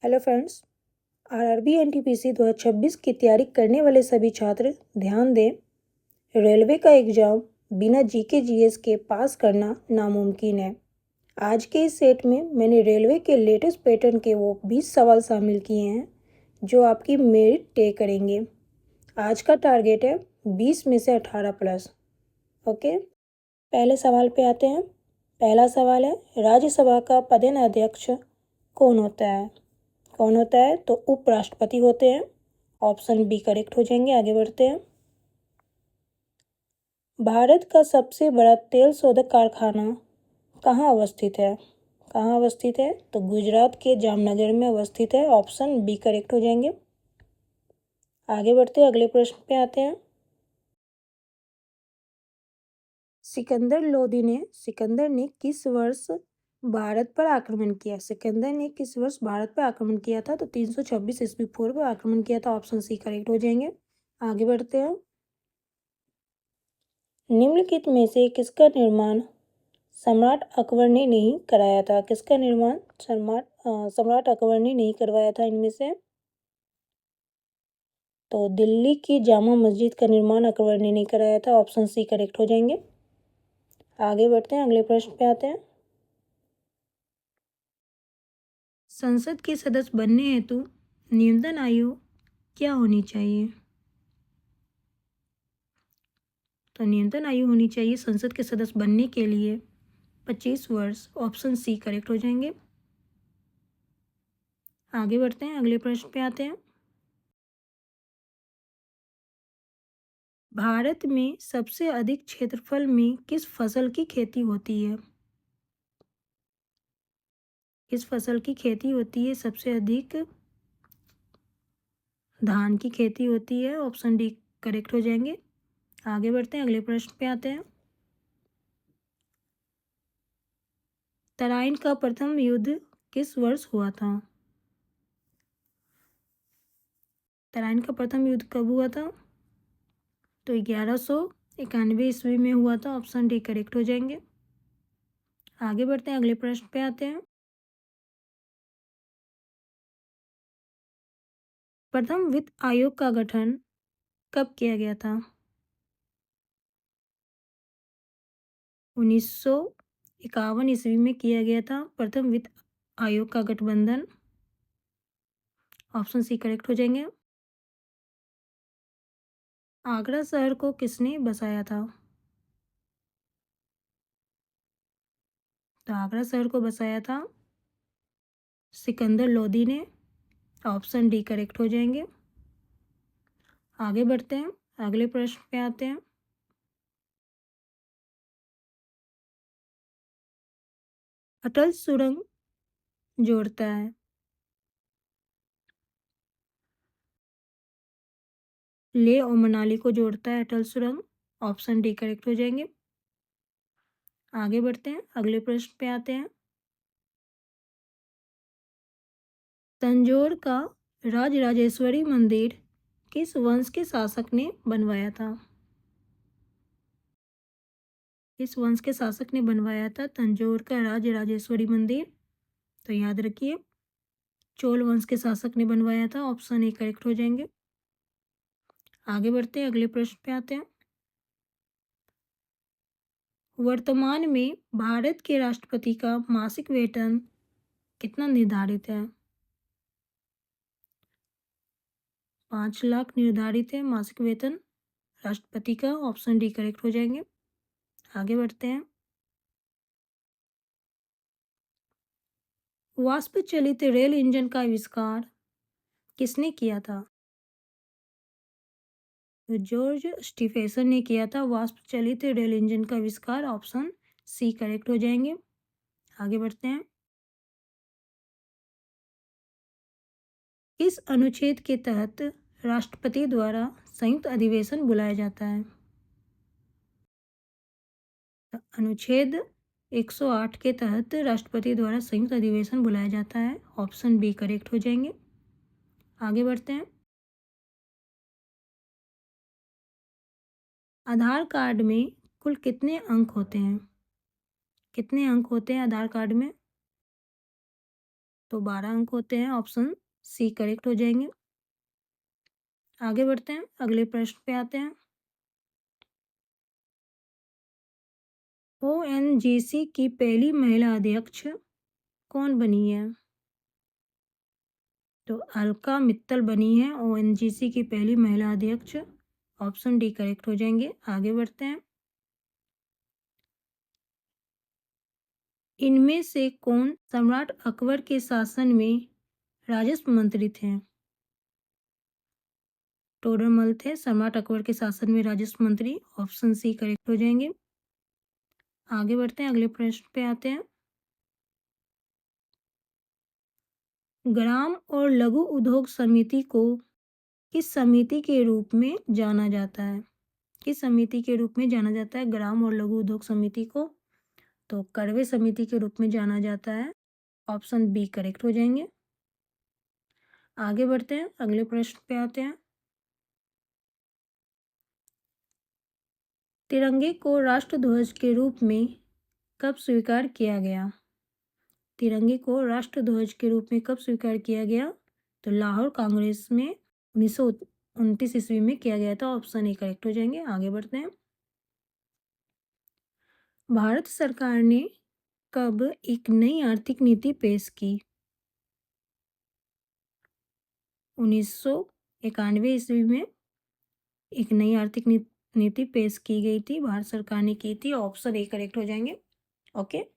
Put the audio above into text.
Hello friends, RRB NTPC 2026 की तैयारी करने वाले सभी छात्र ध्यान दें। रेलवे का एग्ज़ाम बिना जीके जीएस के पास करना नामुमकिन है। आज के इस सेट में मैंने रेलवे के लेटेस्ट पैटर्न के वो 20 सवाल शामिल किए हैं जो आपकी मेरिट तय करेंगे। आज का टारगेट है 20 में से 18 प्लस। ओके, पहले सवाल पे आते हैं। पहला सवाल है, राज्यसभा का पदेन अध्यक्ष कौन होता है? कौन होता है? तो उपराष्ट्रपति होते हैं। ऑप्शन बी करेक्ट हो जाएंगे। आगे बढ़ते हैं। भारत का सबसे बड़ा तेल शोधक कारखाना कहाँ अवस्थित है? कहाँ अवस्थित है? तो गुजरात के जामनगर में अवस्थित है। ऑप्शन बी करेक्ट हो जाएंगे। आगे बढ़ते हैं, अगले प्रश्न पे आते हैं। सिकंदर ने किस वर्ष भारत पर आक्रमण किया? सिकंदर ने किस वर्ष भारत पर आक्रमण किया था? तो 326 ईस्वी पूर्व आक्रमण किया था। ऑप्शन सी करेक्ट हो जाएंगे। आगे बढ़ते हैं। निम्नलिखित में से किसका निर्माण सम्राट अकबर ने नहीं कराया था? किसका निर्माण सम्राट अकबर ने नहीं करवाया था इनमें से? तो दिल्ली की जामा मस्जिद का निर्माण अकबर ने नहीं कराया था। ऑप्शन सी करेक्ट हो जाएंगे। आगे बढ़ते हैं, अगले प्रश्न पे आते हैं। संसद के सदस्य बनने हेतु न्यूनतम आयु क्या होनी चाहिए? तो न्यूनतम आयु होनी चाहिए संसद के सदस्य बनने के लिए 25 वर्ष। ऑप्शन सी करेक्ट हो जाएंगे। आगे बढ़ते हैं, अगले प्रश्न पे आते हैं। भारत में सबसे अधिक क्षेत्रफल में किस फसल की खेती होती है? किस फसल की खेती होती है सबसे अधिक? धान की खेती होती है। ऑप्शन डी करेक्ट हो जाएंगे। आगे बढ़ते हैं, अगले प्रश्न पे आते हैं। तराइन का प्रथम युद्ध किस वर्ष हुआ था? तराइन का प्रथम युद्ध कब हुआ था? तो 1191 ईस्वी में हुआ था। ऑप्शन डी करेक्ट हो जाएंगे। आगे बढ़ते हैं, अगले प्रश्न पे आते हैं। प्रथम वित्त आयोग का गठन कब किया गया था? 1951 ईस्वी में किया गया था प्रथम वित्त आयोग का गठबंधन। ऑप्शन सी करेक्ट हो जाएंगे। आगरा शहर को किसने बसाया था? तो आगरा शहर को बसाया था सिकंदर लोदी ने। ऑप्शन डी करेक्ट हो जाएंगे। आगे बढ़ते हैं, अगले प्रश्न पे आते हैं। अटल सुरंग जोड़ता है लेह और मनाली को जोड़ता है अटल सुरंग। ऑप्शन डी करेक्ट हो जाएंगे। आगे बढ़ते हैं, अगले प्रश्न पे आते हैं। तंजौर का राजराजेश्वरी मंदिर किस वंश के शासक ने बनवाया था? किस वंश के शासक ने बनवाया था तंजौर का राजराजेश्वरी मंदिर? तो याद रखिए, चोल वंश के शासक ने बनवाया था। ऑप्शन ए करेक्ट हो जाएंगे। आगे बढ़ते हैं, अगले प्रश्न पे आते हैं। वर्तमान में भारत के राष्ट्रपति का मासिक वेतन कितना निर्धारित है? 5 लाख निर्धारित है मासिक वेतन राष्ट्रपति का। ऑप्शन डी करेक्ट हो जाएंगे। आगे बढ़ते हैं। वाष्प चलित रेल इंजन का आविष्कार किसने किया था? तो जॉर्ज स्टीफेसन ने किया था वाष्प चलित रेल इंजन का आविष्कार। ऑप्शन सी करेक्ट हो जाएंगे। आगे बढ़ते हैं। किस अनुच्छेद के तहत राष्ट्रपति द्वारा संयुक्त अधिवेशन बुलाया जाता है? अनुच्छेद 108 के तहत राष्ट्रपति द्वारा संयुक्त अधिवेशन बुलाया जाता है। ऑप्शन बी करेक्ट हो जाएंगे। आगे बढ़ते हैं। आधार कार्ड में कुल कितने अंक होते हैं? कितने अंक होते हैं आधार कार्ड में? तो 12 अंक होते हैं, ऑप्शन सी करेक्ट हो जाएंगे। आगे बढ़ते हैं, अगले प्रश्न पे आते हैं। ओएनजीसी की पहली महिला अध्यक्ष कौन बनी है? तो अलका मित्तल बनी है ओएनजीसी की पहली महिला अध्यक्ष, ऑप्शन डी करेक्ट हो जाएंगे। आगे बढ़ते हैं। इनमें से कौन सम्राट अकबर के शासन में राजस्व मंत्री थे? टोडरमल थे सम्राट अकबर के शासन में राजस्व मंत्री, ऑप्शन सी करेक्ट हो जाएंगे। आगे बढ़ते हैं, अगले प्रश्न पे आते हैं। ग्राम और लघु उद्योग समिति को किस समिति के रूप में जाना जाता है? किस समिति के रूप में जाना जाता है ग्राम और लघु उद्योग समिति को? तो करवे समिति के रूप में जाना जाता है, ऑप्शन बी करेक्ट हो जाएंगे। आगे बढ़ते हैं, अगले प्रश्न पे आते हैं। तिरंगे को राष्ट्रध्वज के रूप में कब स्वीकार किया गया? तिरंगे को राष्ट्रध्वज के रूप में कब स्वीकार किया गया? तो लाहौर कांग्रेस में 1929 ईस्वी में किया गया था, ऑप्शन ए करेक्ट हो जाएंगे। आगे बढ़ते हैं। भारत सरकार ने कब एक नई आर्थिक नीति पेश की? 1991 ईस्वी में एक नई आर्थिक नीति पेश की गई थी, भारत सरकार ने की थी, ऑप्शन ए करेक्ट हो जाएंगे। ओके।